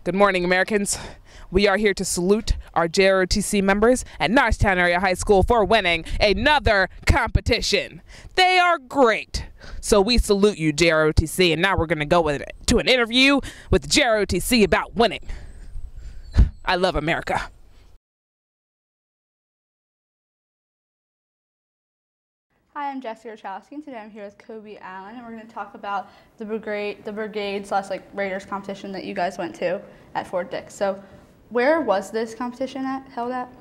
Good morning, Americans. We are here to salute our JROTC members at Norristown Area High School for winning another competition. They are great. So we salute you, JROTC, and now we're going to go to an interview with JROTC about winning. I love America. Hi, I'm JROTC, and today I'm here with Kobe Allen, and we're going to talk about the brigade/Raiders competition that you guys went to at Fort Dix. So, where was this competition held at?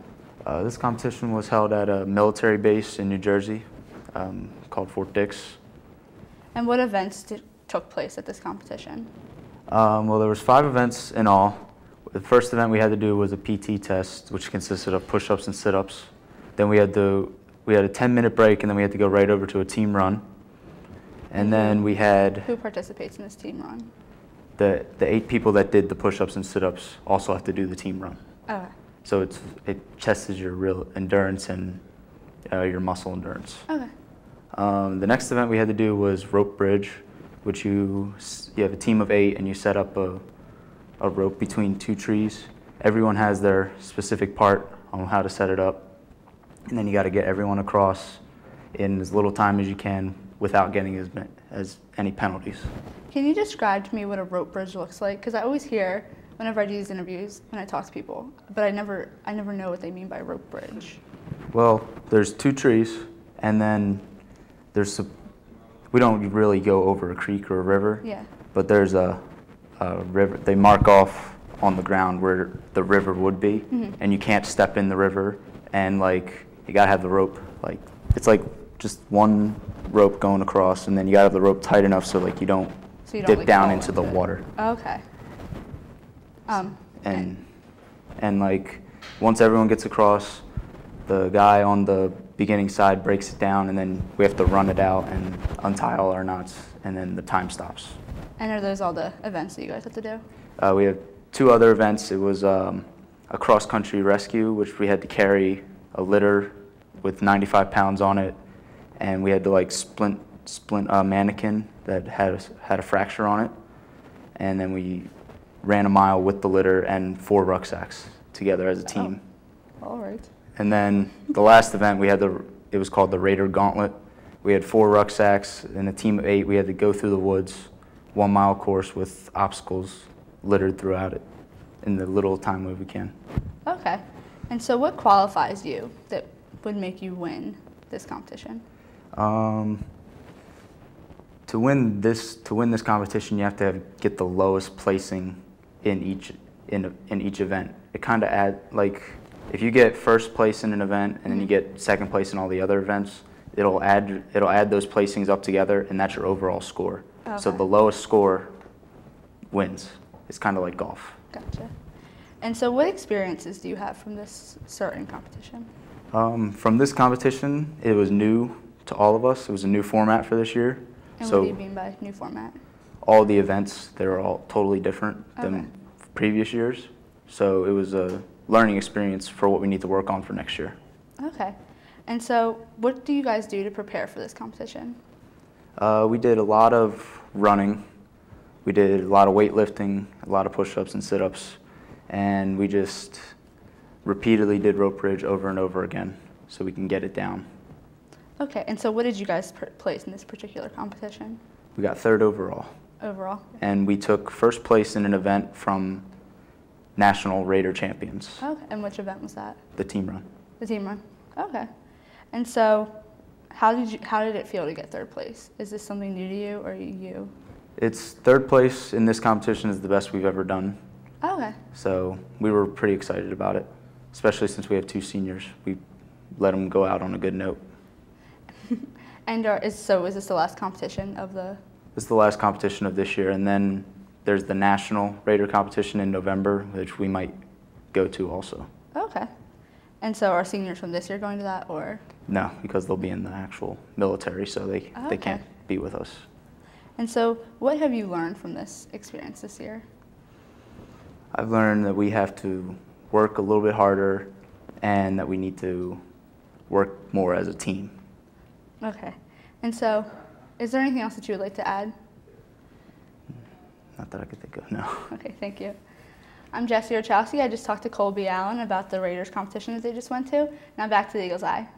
This competition was held at a military base in New Jersey called Fort Dix. And what events took place at this competition? Well, there was 5 events in all. The first event we had to do was a PT test, which consisted of push-ups and sit-ups. Then we had a 10-minute break, and then we had to go right over to a team run. And then we had... Who participates in this team run? The 8 people that did the push-ups and sit-ups also have to do the team run. Okay. So it tests your real endurance and your muscle endurance. Okay. The next event we had to do was rope bridge, which you have a team of 8 and you set up a rope between 2 trees. Everyone has their specific part on how to set it up. And then you got to get everyone across in as little time as you can without getting as any penalties. Can you describe to me what a rope bridge looks like? Because I always hear whenever I do these interviews when I talk to people, but I never know what they mean by rope bridge. Well, there's 2 trees, and then we don't really go over a creek or a river. Yeah. But there's a river. They mark off on the ground where the river would be, and you can't step in the river, and you gotta have the rope, it's like just one rope going across, and then you gotta have the rope tight enough so you don't dip down into the water. Okay. And once everyone gets across, the guy on the beginning side breaks it down, and then we have to run it out and untie all our knots, and then the time stops. And are those all the events that you guys have to do? We have 2 other events. It was a cross-country rescue, which we had to carry a litter with 95 pounds on it, and we had to splint a mannequin that had a fracture on it, and then we ran a mile with the litter and 4 rucksacks together as a team. Oh, all right. And then the last event it was called the Raider Gauntlet. We had 4 rucksacks and a team of 8. We had to go through the woods, 1-mile course with obstacles littered throughout it in the little time we can. Okay. And so what qualifies you that would make you win this competition? To win this competition, you have to get the lowest placing in each event. It kind of adds, if you get first place in an event and then you get second place in all the other events, it'll add those placings up together, and that's your overall score. Okay. So the lowest score wins. It's kind of like golf. Gotcha. And so what experiences do you have from this certain competition? From this competition, it was new to all of us. It was a new format for this year. And what do you mean by new format? All the events, they were all totally different than previous years. So it was a learning experience for what we need to work on for next year. Okay. And so what do you guys do to prepare for this competition? We did a lot of running. We did a lot of weightlifting, a lot of push-ups and sit-ups. And we just repeatedly did rope bridge over and over again so we can get it down. Okay, and so what did you guys place in this particular competition? We got 3rd overall. Overall? And we took first place in an event from National Raider Champions. Okay, and which event was that? The team run. The team run, okay. And so how did it feel to get 3rd place? Is this something new to you or you? It's 3rd place in this competition is the best we've ever done. Okay. So we were pretty excited about it, especially since we have 2 seniors. We let them go out on a good note. And is this the last competition of the? This is the last competition of this year, and then there's the National Raider competition in November, which we might go to also. Okay. And so are seniors from this year going to that, or? No, because they'll be in the actual military, so they can't be with us. And so what have you learned from this experience this year? I've learned that we have to work a little bit harder and that we need to work more as a team. Okay. And so is there anything else that you would like to add? Not that I could think of, no. Okay, thank you. I'm Jessie JROTC. I just talked to Colby Allen about the Raiders competition that they just went to. Now back to the Eagles Eye.